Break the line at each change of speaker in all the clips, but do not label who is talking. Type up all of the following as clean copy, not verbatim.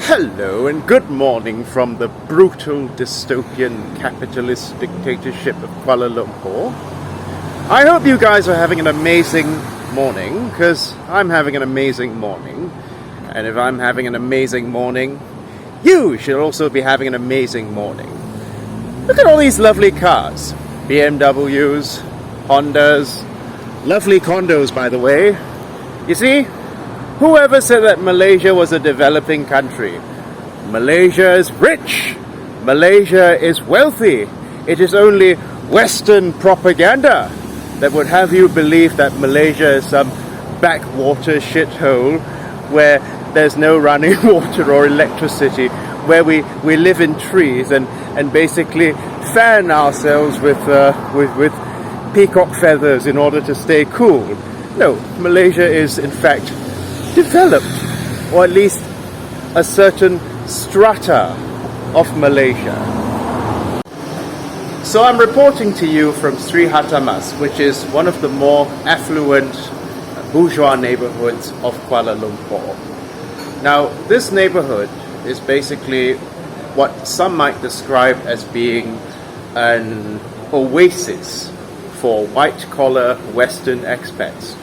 Hello and good morning from the brutal dystopian capitalist dictatorship of Kuala Lumpur. I hope you guys are having an amazing morning, because I'm having an amazing morning. And if I'm having an amazing morning, you should also be having an amazing morning. Look at all these lovely cars. BMWs, Hondas, lovely condos by the way. You see? Whoever said that Malaysia was a developing country? Malaysia is rich. Malaysia is wealthy. It is only Western propaganda that would have you believe that Malaysia is some backwater shithole where there's no running water or electricity, where we live in trees and basically fan ourselves with peacock feathers in order to stay cool. No, Malaysia is in fact developed, or at least a certain strata of Malaysia. So I'm reporting to you from Sri Hatamas, which is one of the more affluent bourgeois neighborhoods of Kuala Lumpur. Now, this neighborhood is basically what some might describe as being an oasis for white-collar Western expats.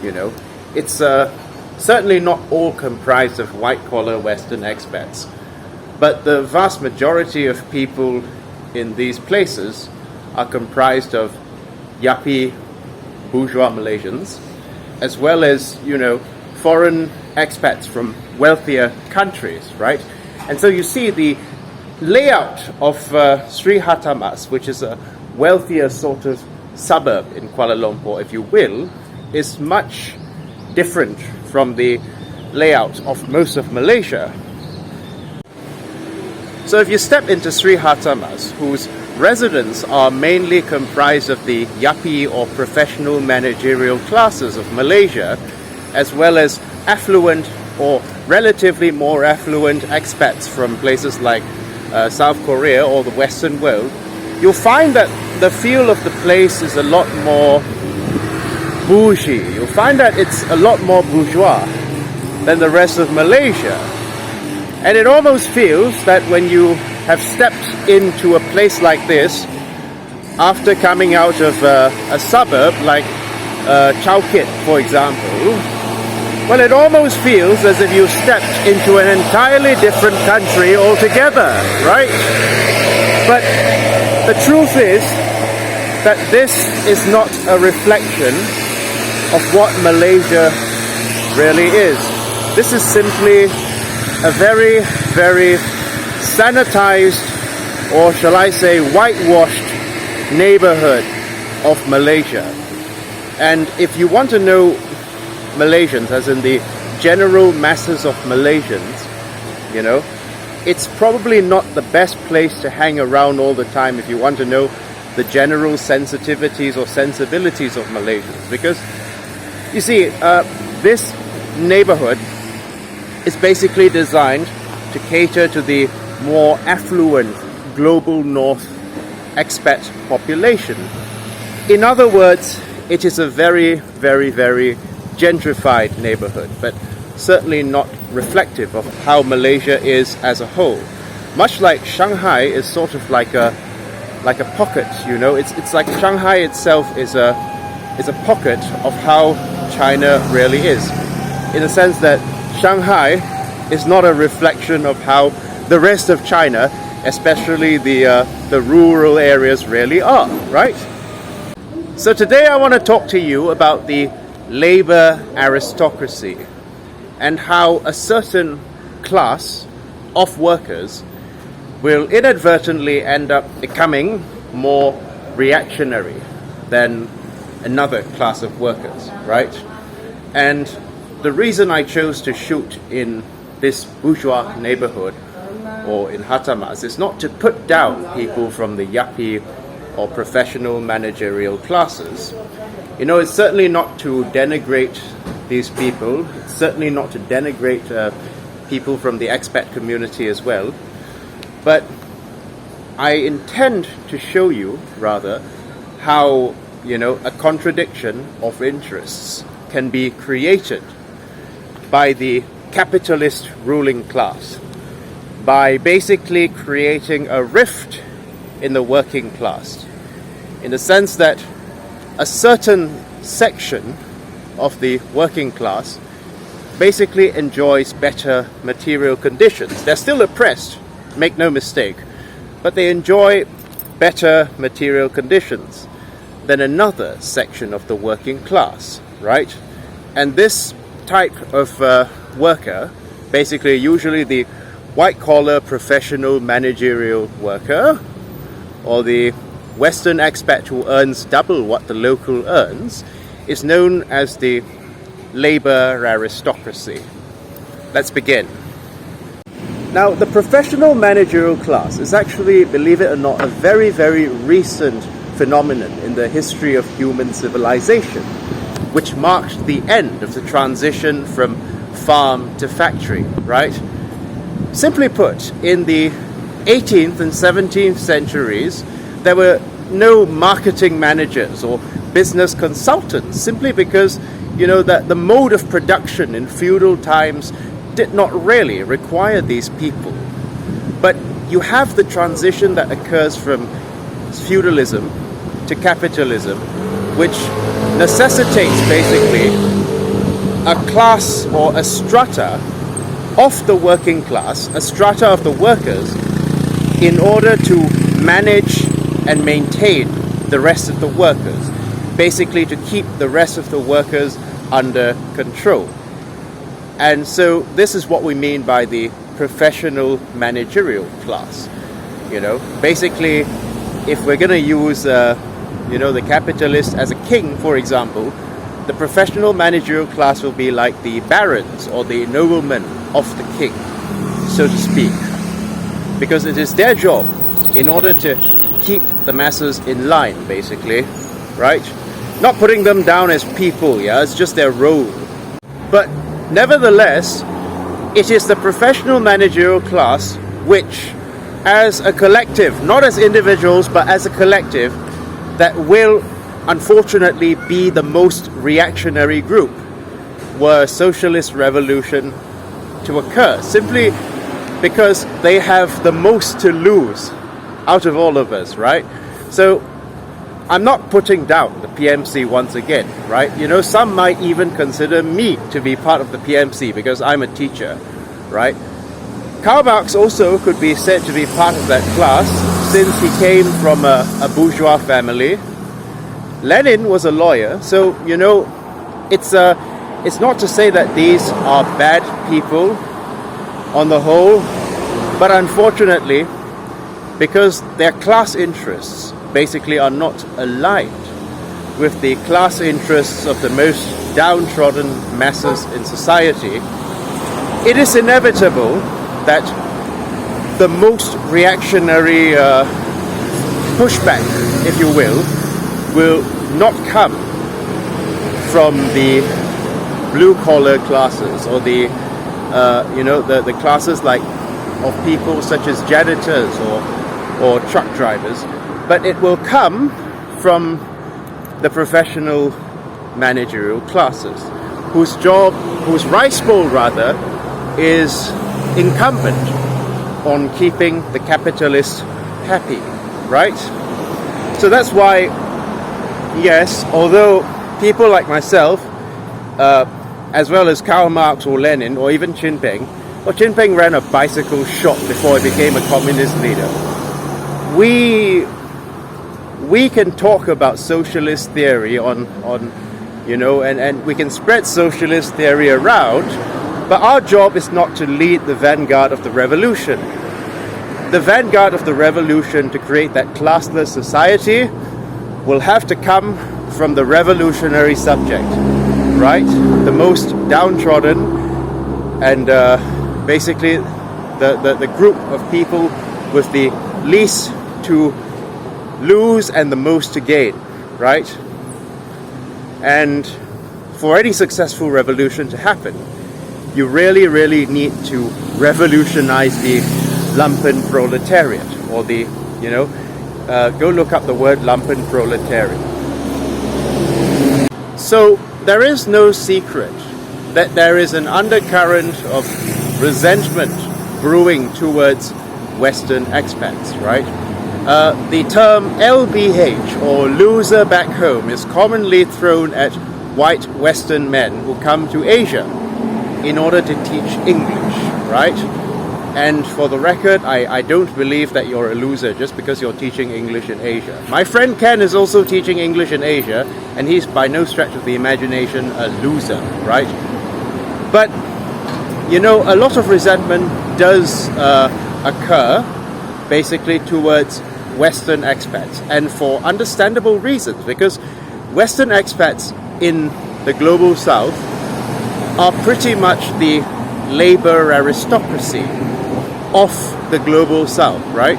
You know, it's certainly not all comprised of white-collar Western expats, but the vast majority of people in these places are comprised of yuppie bourgeois Malaysians, as well as, you know, foreign expats from wealthier countries, right? And so you see the layout of Sri Hatamas, which is a wealthier sort of suburb in Kuala Lumpur, if you will, is much different from the layout of most of Malaysia. So if you step into Sri Hatamas, whose residents are mainly comprised of the yuppie or professional managerial classes of Malaysia, as well as affluent or relatively more affluent expats from places like South Korea or the Western world, you'll find that the feel of the place is a lot more bougie. You'll find that it's a lot more bourgeois than the rest of Malaysia. And it almost feels that when you have stepped into a place like this, after coming out of a suburb like Chow Kit, for example, well, it almost feels as if you stepped into an entirely different country altogether, right? But the truth is that this is not a reflection of what Malaysia really is. This is simply a very, very sanitized, or shall I say whitewashed neighborhood of Malaysia. And if you want to know Malaysians, as in the general masses of Malaysians, you know, it's probably not the best place to hang around all the time if you want to know the general sensitivities or sensibilities of Malaysians, because you see, this neighborhood is basically designed to cater to the more affluent global north expat population. In other words, it is a very, very, very gentrified neighborhood, but certainly not reflective of how Malaysia is as a whole. Much like Shanghai is sort of like a pocket, you know. It's like Shanghai itself is a pocket of how China really is, in the sense that Shanghai is not a reflection of how the rest of China, especially the rural areas, really are, right? So today I want to talk to you about the labor aristocracy and how a certain class of workers will inadvertently end up becoming more reactionary than another class of workers, right? And the reason I chose to shoot in this bourgeois neighborhood or in Hatamas is not to put down people from the yuppie or professional managerial classes. You know, it's certainly not to denigrate these people. It's certainly not to denigrate people from the expat community as well. But I intend to show you, rather, how, you know, a contradiction of interests can be created by the capitalist ruling class. by basically creating a rift in the working class, in the sense that a certain section of the working class basically enjoys better material conditions. They're still oppressed, make no mistake, but they enjoy better material conditions than another section of the working class, right? And this type of worker, basically usually the white-collar professional managerial worker, or the Western expat who earns double what the local earns, is known as the labor aristocracy. Let's begin. Now, the professional managerial class is actually, believe it or not, a very, very recent phenomenon in the history of human civilization, which marked the end of the transition from farm to factory, right? Simply put, in the 18th and 17th centuries, there were no marketing managers or business consultants, simply because that the mode of production in feudal times did not really require these people. But you have the transition that occurs from feudalism to capitalism, which necessitates basically a class or a strata of the working class, a strata of the workers, in order to manage and maintain the rest of the workers, basically to keep the rest of the workers under control. And so this is what we mean by the professional managerial class. Basically, if we're going to use the capitalist as a king, for example, the professional managerial class will be like the barons or the noblemen of the king, so to speak, because it is their job in order to keep the masses in line, basically, right? Not putting them down as people, it's just their role. But nevertheless, it is the professional managerial class which, as a collective, not as individuals, but as a collective, that will unfortunately be the most reactionary group were socialist revolution to occur, simply because they have the most to lose out of all of us, right? So I'm not putting down the PMC once again, right? Some might even consider me to be part of the PMC because I'm a teacher, right? Karl Marx also could be said to be part of that class since he came from a bourgeois family. Lenin was a lawyer, so it's not to say that these are bad people on the whole, but unfortunately, because their class interests basically are not aligned with the class interests of the most downtrodden masses in society, it is inevitable that the most reactionary pushback, if you will not come from the blue-collar classes or the classes like of people such as janitors or truck drivers, but it will come from the professional managerial classes, whose rice bowl rather is incumbent on keeping the capitalists happy, right? So that's why, yes, although people like myself, as well as Karl Marx or Lenin or even Chin Peng ran a bicycle shop before he became a communist leader. We can talk about socialist theory and we can spread socialist theory around, but our job is not to lead the vanguard of the revolution. The vanguard of the revolution to create that classless society will have to come from the revolutionary subject, right? The most downtrodden and basically the group of people with the least to lose and the most to gain, right? And for any successful revolution to happen, you really, really need to revolutionize the lumpen proletariat, or the, go look up the word lumpen proletariat. So there is no secret that there is an undercurrent of resentment brewing towards Western expats, right? The term LBH, or loser back home, is commonly thrown at white Western men who come to Asia in order to teach English, right? And for the record, I don't believe that you're a loser just because you're teaching English in Asia. My friend Ken is also teaching English in Asia, and he's by no stretch of the imagination a loser, right? But, you know, a lot of resentment does occur basically towards Western expats, and for understandable reasons, because Western expats in the global South are pretty much the labor aristocracy of the global South, right?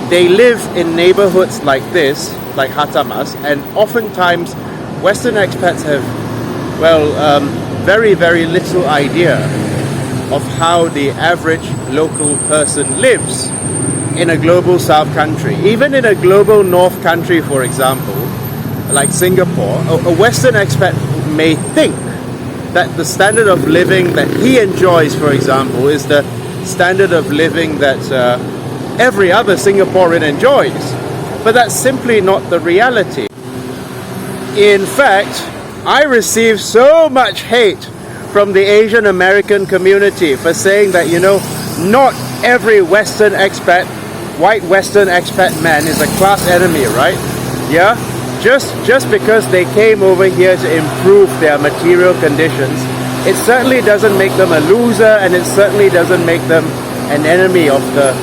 They live in neighborhoods like this, like Hatamas, and oftentimes Western expats have, well, very, very little idea of how the average local person lives in a global South country. Even in a global North country, for example, like Singapore, a Western expat may think that the standard of living that he enjoys, for example, is the standard of living that every other Singaporean enjoys. But that's simply not the reality. In fact, I receive so much hate from the Asian American community for saying that, you know, not every Western expat, white Western expat man is a class enemy, right? Yeah? Just because they came over here to improve their material conditions, it certainly doesn't make them a loser, and it certainly doesn't make them an enemy of the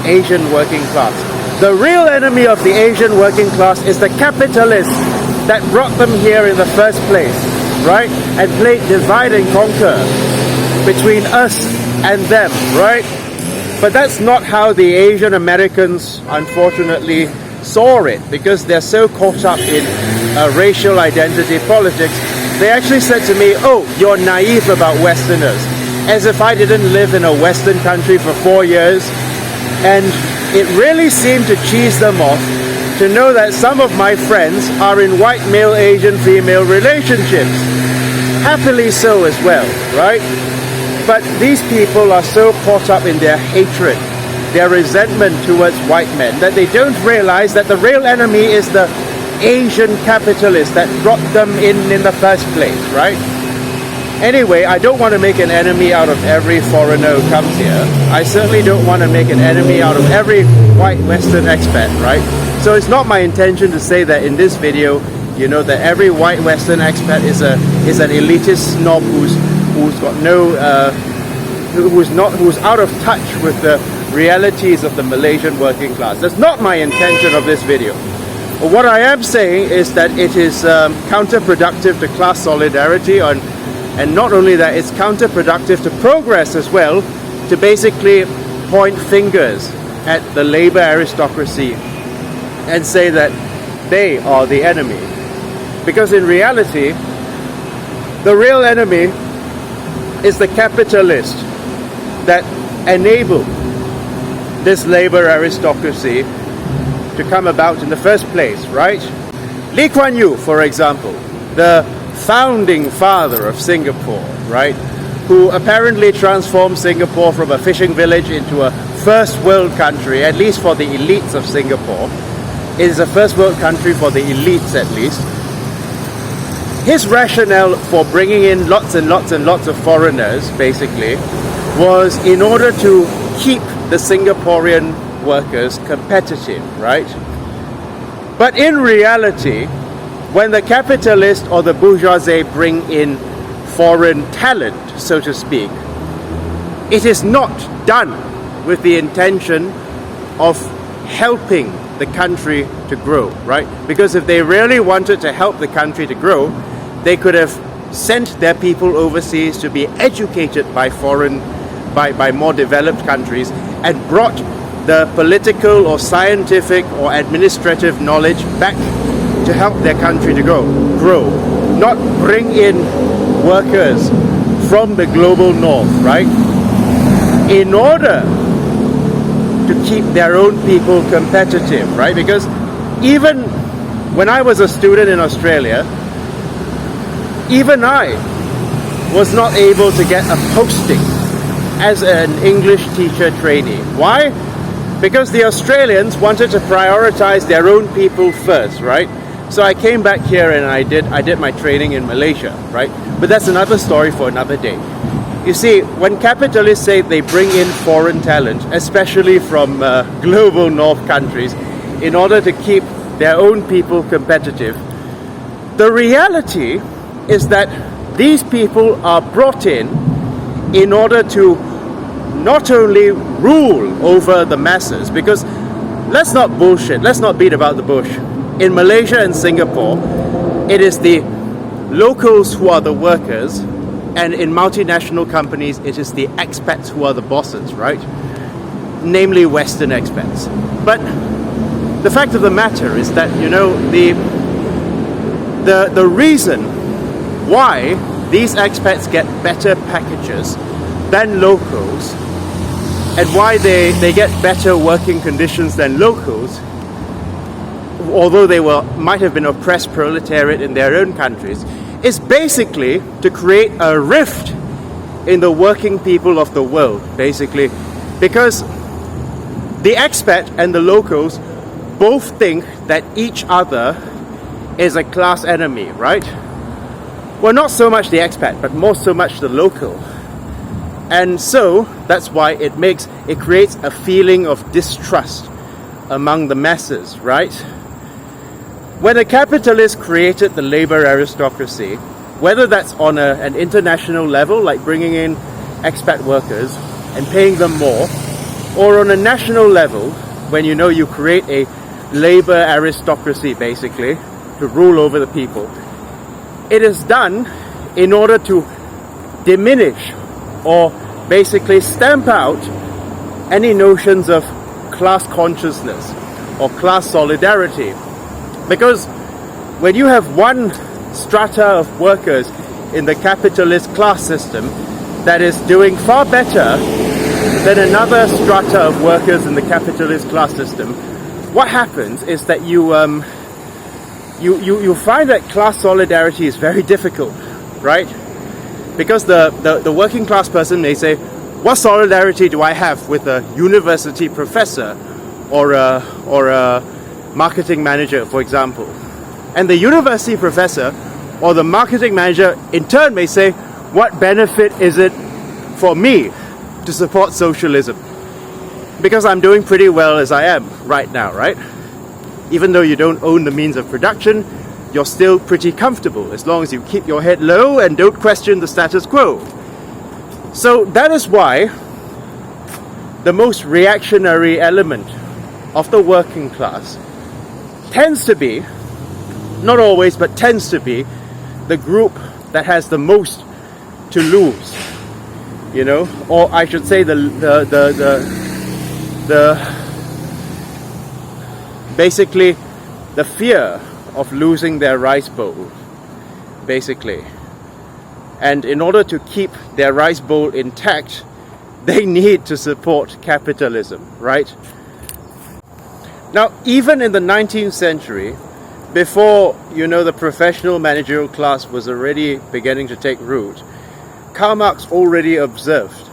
Asian working class. The real enemy of the Asian working class is the capitalists that brought them here in the first place, right? And played divide and conquer between us and them, right? But that's not how the Asian Americans, unfortunately, saw it, because they're so caught up in racial identity politics. They actually said to me, "Oh, you're naive about Westerners," as if I didn't live in a Western country for 4 years. And it really seemed to cheese them off to know that some of my friends are in white male Asian female relationships. Happily so as well, right? But these people are so caught up in their hatred, their resentment towards white men, that they don't realize that the real enemy is the Asian capitalist that brought them in the first place, right? Anyway, I don't want to make an enemy out of every foreigner who comes here. I certainly don't want to make an enemy out of every white Western expat, right? So it's not my intention to say that in this video, you know, that every white Western expat is an elitist snob who's got no who's out of touch with the realities of the Malaysian working class. That's not my intention of this video. But what I am saying is that it is counterproductive to class solidarity, and not only that, it's counterproductive to progress as well, to basically point fingers at the labor aristocracy and say that they are the enemy. Because in reality, the real enemy is the capitalist that enabled this labor aristocracy to come about in the first place, right? Lee Kuan Yew, for example, the founding father of Singapore, right, who apparently transformed Singapore from a fishing village into a first world country, at least for the elites of Singapore. It is a first world country for the elites, at least. His rationale for bringing in lots and lots and lots of foreigners, basically, was in order to keep the Singaporean workers competitive, right? But in reality, when the capitalist or the bourgeoisie bring in foreign talent, so to speak, it is not done with the intention of helping the country to grow, right? Because if they really wanted to help the country to grow, they could have sent their people overseas to be educated by more developed countries, and brought the political or scientific or administrative knowledge back to help their country to grow. Not bring in workers from the global north, right? In order to keep their own people competitive, right? Because even when I was a student in Australia, even I was not able to get a posting as an English teacher trainee. Why? Because the Australians wanted to prioritize their own people first, right? So I came back here and I did my training in Malaysia, right? But that's another story for another day. You see, when capitalists say they bring in foreign talent, especially from global north countries, in order to keep their own people competitive, the reality is that these people are brought in order to not only rule over the masses, because let's not bullshit, let's not beat about the bush. In Malaysia and Singapore, it is the locals who are the workers, and in multinational companies, it is the expats who are the bosses, right? Namely Western expats. But the fact of the matter is that, you know, the reason why these expats get better packages than locals, and why they get better working conditions than locals, although they might have been oppressed proletariat in their own countries, is basically to create a rift in the working people of the world, basically. Because the expat and the locals both think that each other is a class enemy, right? Well, not so much the expat, but more so much the local. And so that's why it creates a feeling of distrust among the masses, right? When the capitalists created the labor aristocracy, whether that's on an international level, like bringing in expat workers and paying them more, or on a national level, when you create a labor aristocracy basically to rule over the people, it is done in order to diminish or basically stamp out any notions of class consciousness or class solidarity. Because when you have one strata of workers in the capitalist class system that is doing far better than another strata of workers in the capitalist class system, what happens is that you find that class solidarity is very difficult, right? Because the working class person may say, what solidarity do I have with a university professor or a marketing manager, for example? And the university professor or the marketing manager in turn may say, what benefit is it for me to support socialism? Because I'm doing pretty well as I am right now, right? Even though you don't own the means of production, you're still pretty comfortable as long as you keep your head low and don't question the status quo. So that is why the most reactionary element of the working class tends to be, not always, but tends to be the group that has the most to lose, or I should say basically the fear of losing their rice bowl, basically. And in order to keep their rice bowl intact, they need to support capitalism, right? Now, even in the 19th century, before, the professional managerial class was already beginning to take root, Karl Marx already observed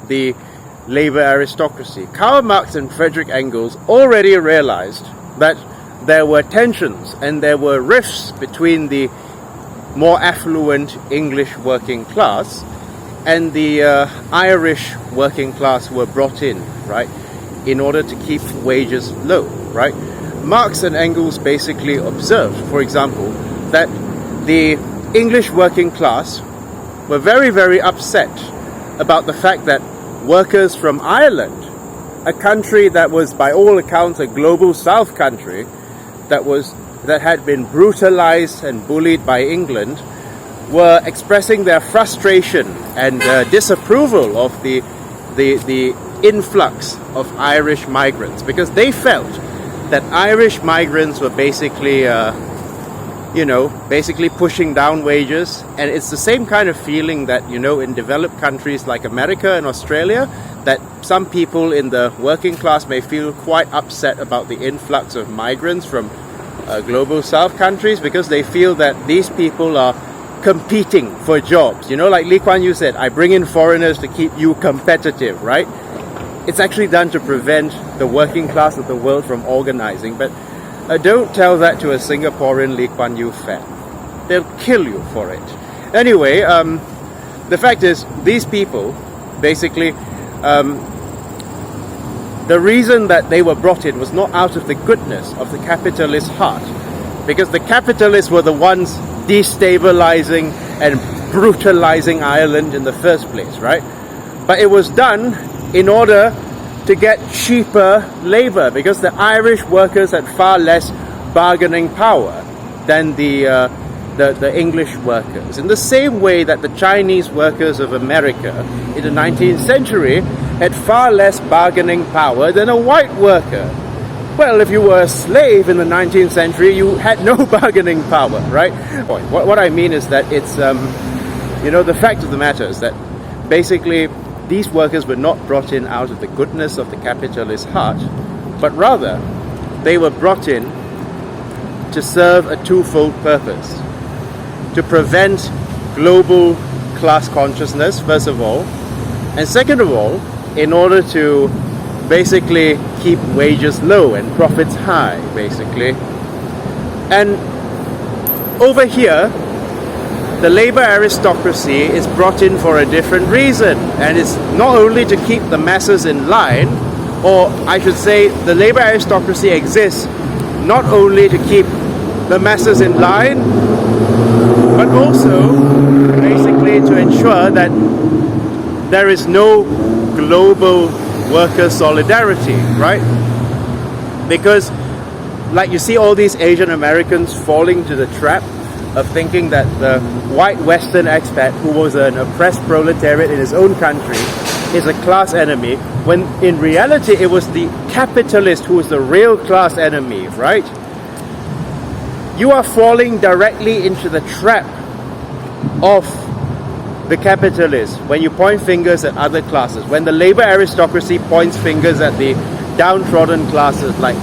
the labor aristocracy. Karl Marx and Friedrich Engels already realized that there were tensions and there were rifts between the more affluent English working class and the Irish working class who were brought in, right, in order to keep wages low, right? Marx and Engels basically observed, for example, that the English working class were very, very upset about the fact that workers from Ireland, a country that was by all accounts a global south country, that had been brutalized and bullied by England, were expressing their frustration and disapproval of the influx of Irish migrants, because they felt that Irish migrants were basically pushing down wages. And it's the same kind of feeling that, in developed countries like America and Australia, that some people in the working class may feel quite upset about the influx of migrants from global south countries, because they feel that these people are competing for jobs. You know, like Lee Kuan Yew said, I bring in foreigners to keep you competitive, right? It's actually done to prevent the working class of the world from organizing. But don't tell that to a Singaporean Lee Kuan Yew fan. They'll kill you for it. Anyway, the fact is, these people, basically, the reason that they were brought in was not out of the goodness of the capitalist heart, because the capitalists were the ones destabilizing and brutalizing Ireland in the first place, right? But it was done in order to get cheaper labor, because the Irish workers had far less bargaining power than the English workers. In the same way that the Chinese workers of America in the 19th century had far less bargaining power than a white worker. Well, if you were a slave in the 19th century, you had no bargaining power, right? What I mean is that it's, the fact of the matter is that basically these workers were not brought in out of the goodness of the capitalist heart, but rather they were brought in to serve a twofold purpose: to prevent global class consciousness, first of all, and second of all, in order to basically keep wages low and profits high, basically. And over here, the labor aristocracy is brought in for a different reason, and it's not only to keep the masses in line, or I should say, the labor aristocracy exists not only to keep the masses in line, but also basically to ensure that there is no global worker solidarity, right? Because like you see all these Asian Americans falling to the trap of thinking that the white Western expat who was an oppressed proletariat in his own country is a class enemy, when in reality it was the capitalist who was the real class enemy, right? You are falling directly into the trap of the capitalists when you point fingers at other classes. When the labor aristocracy points fingers at the downtrodden classes, like,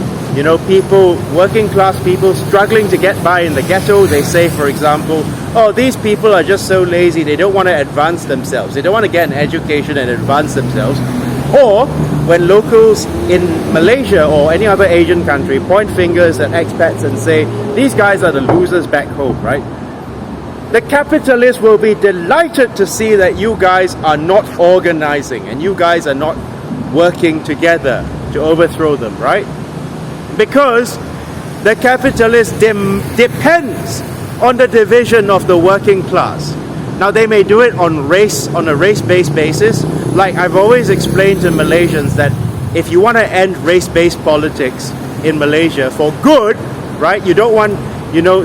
people, working class people struggling to get by in the ghetto, they say, for example, oh, these people are just so lazy, they don't want to advance themselves, they don't want to get an education and advance themselves. Or when locals in Malaysia or any other Asian country point fingers at expats and say, these guys are the losers back home, right? The capitalists will be delighted to see that you guys are not organizing and you guys are not working together to overthrow them, right? Because the capitalist depends on the division of the working class. Now they may do it on a race-based basis. Like I've always explained to Malaysians that if you want to end race-based politics in Malaysia for good, right? You don't want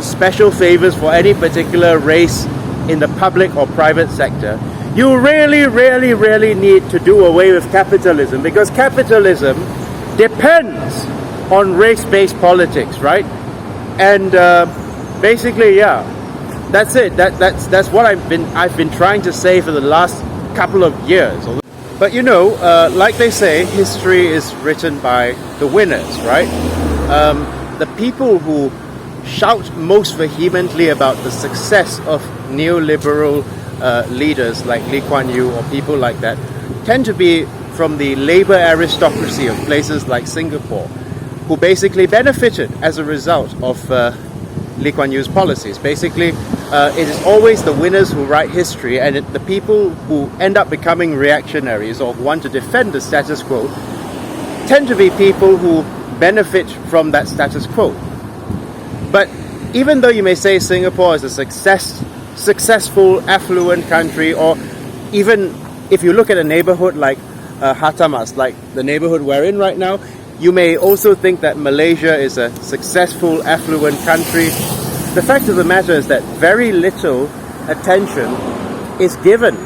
special favors for any particular race in the public or private sector. You really need to do away with capitalism, because capitalism depends on race-based politics, right? And basically, yeah, that's it. That's what I've been trying to say for the last couple of years. But like they say, history is written by the winners, right? The people who shout most vehemently about the success of neoliberal leaders like Lee Kuan Yew or people like that tend to be from the labor aristocracy of places like Singapore, who basically benefited as a result of Lee Kuan Yew's policies. Basically, it is always the winners who write history, and the people who end up becoming reactionaries or want to defend the status quo tend to be people who benefit from that status quo. But even though you may say Singapore is a successful, affluent country, or even if you look at a neighborhood like Hatamas, like the neighborhood we're in right now, you may also think that Malaysia is a successful, affluent country. The fact of the matter is that very little attention is given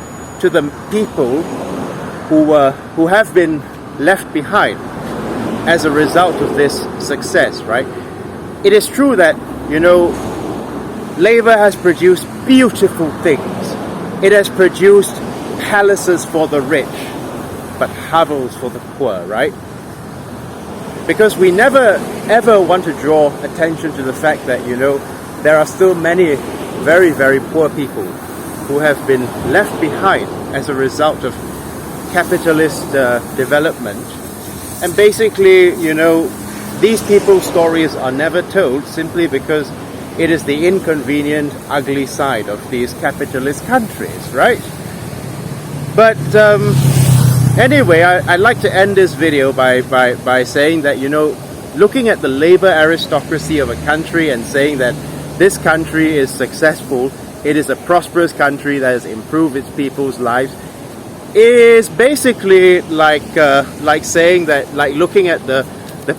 to the people who have been left behind as a result of this success, right? It is true that, labor has produced beautiful things. It has produced palaces for the rich, but hovels for the poor, right? Because we never ever want to draw attention to the fact that, there are still many very, very poor people who have been left behind as a result of capitalist development. And basically, these people's stories are never told simply because it is the inconvenient, ugly side of these capitalist countries, right? But anyway, I'd like to end this video by saying that, looking at the labor aristocracy of a country and saying that this country is successful, it is a prosperous country that has improved its people's lives, is basically like saying that, like looking at the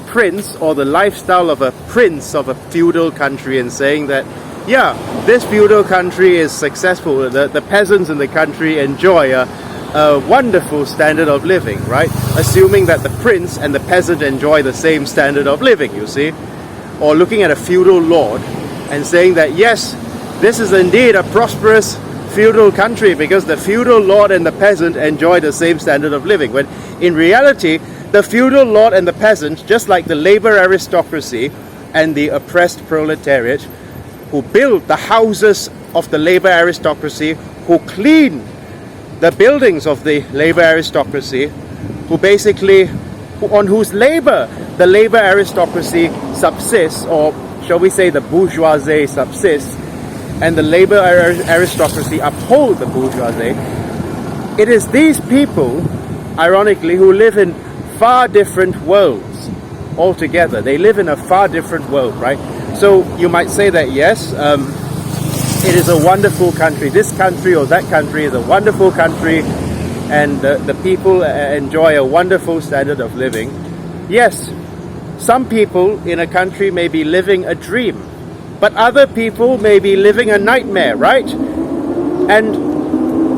prince or the lifestyle of a prince of a feudal country and saying that, yeah, this feudal country is successful, the peasants in the country enjoy a wonderful standard of living, right? Assuming that the prince and the peasant enjoy the same standard of living, you see? Or looking at a feudal lord and saying that, yes, this is indeed a prosperous feudal country because the feudal lord and the peasant enjoy the same standard of living. When in reality, the feudal lord and the peasant, just like the labor aristocracy and the oppressed proletariat, who build the houses of the labor aristocracy, who clean the buildings of the labor aristocracy, on whose labor the labor aristocracy subsists, or shall we say the bourgeoisie subsists, and the labor aristocracy uphold the bourgeoisie. It is these people, ironically, who live in far different worlds altogether. They live in a far different world, right? So you might say that, yes, it is a wonderful country. This country or that country is a wonderful country, and the people enjoy a wonderful standard of living. Yes, some people in a country may be living a dream, but other people may be living a nightmare, right? And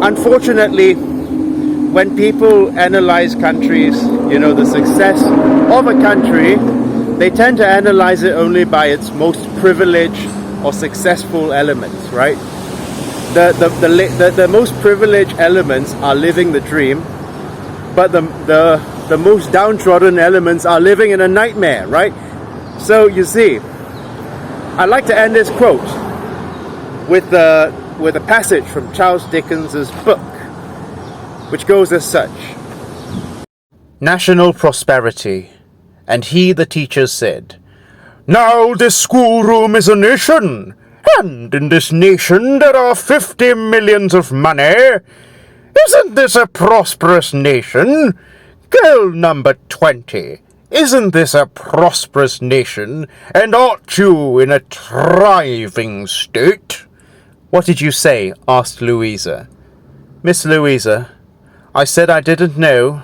unfortunately, when people analyze countries, the success of a country, they tend to analyze it only by its most privileged or successful elements, right? The most privileged elements are living the dream, but the most downtrodden elements are living in a nightmare, right? So you see, I'd like to end this quote with a passage from Charles Dickens's book, which goes as such. National prosperity. And he, the teacher, said, "Now this schoolroom is a nation, and in this nation there are 50 millions of money. Isn't this a prosperous nation? Girl number 20, isn't this a prosperous nation, and aren't you in a thriving state?" "What did you say?" asked Louisa. "Miss Louisa, I said I didn't know.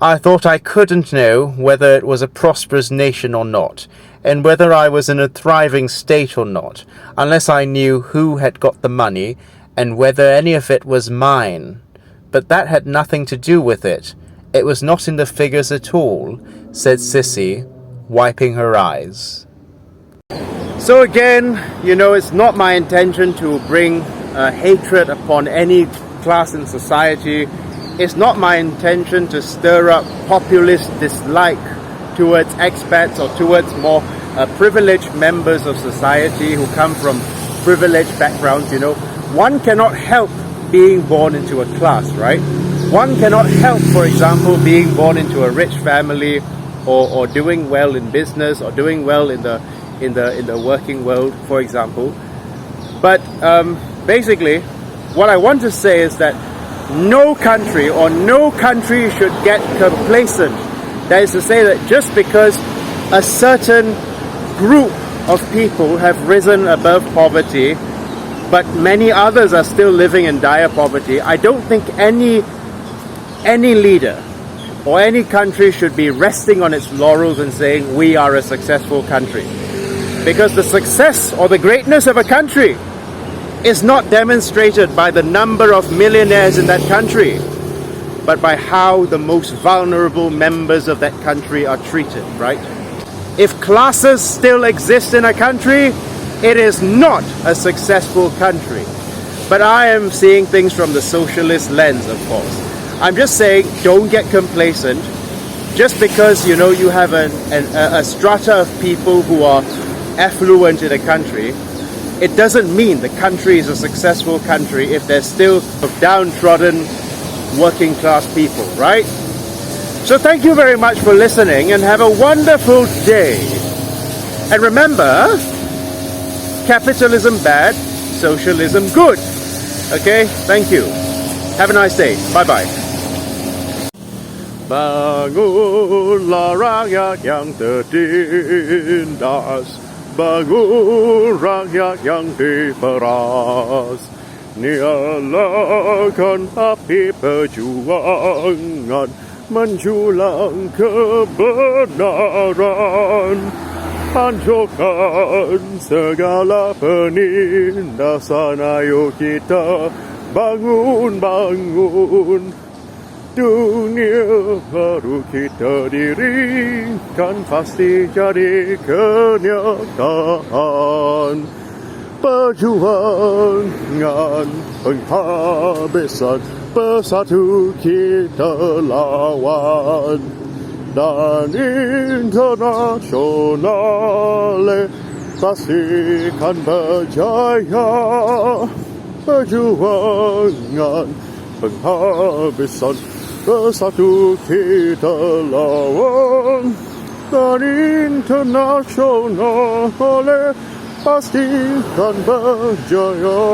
I thought I couldn't know whether it was a prosperous nation or not, and whether I was in a thriving state or not, unless I knew who had got the money, and whether any of it was mine. But that had nothing to do with it. It was not in the figures at all," said Sissy, wiping her eyes. So again, it's not my intention to bring hatred upon any class in society. It's not my intention to stir up populist dislike towards expats or towards more privileged members of society who come from privileged backgrounds. One cannot help being born into a class, right? One cannot help, for example, being born into a rich family, or doing well in business, or doing well in the working world, for example. But basically, what I want to say is that no country should get complacent. That is to say that just because a certain group of people have risen above poverty, but many others are still living in dire poverty, I don't think any leader or any country should be resting on its laurels and saying we are a successful country. Because the success or the greatness of a country is not demonstrated by the number of millionaires in that country, but by how the most vulnerable members of that country are treated, right? If classes still exist in a country, it is not a successful country. But I am seeing things from the socialist lens, of course. I'm just saying, don't get complacent. Just because, you have a strata of people who are affluent in a country, it doesn't mean the country is a successful country if there's still downtrodden working class people, right? So thank you very much for listening and have a wonderful day. And remember, capitalism bad, socialism good. Okay, thank you. Have a nice day. Bye-bye. Bangunlah rakyat yang tertindas, bangun rakyat yang diperas. Nyalakan api perjuangan menjulang kebenaran. Hancurkan segala penindasan, ayo kita bangun-bangun. Dunia baru kita dirikan pasti jadi kenyataan. Perjuangan penghabisan bersatu kita lawan. Dan internasional pastikan berjaya. Perjuangan penghabisan bersatu kita lawan. Dan internasional pastikan berjaya.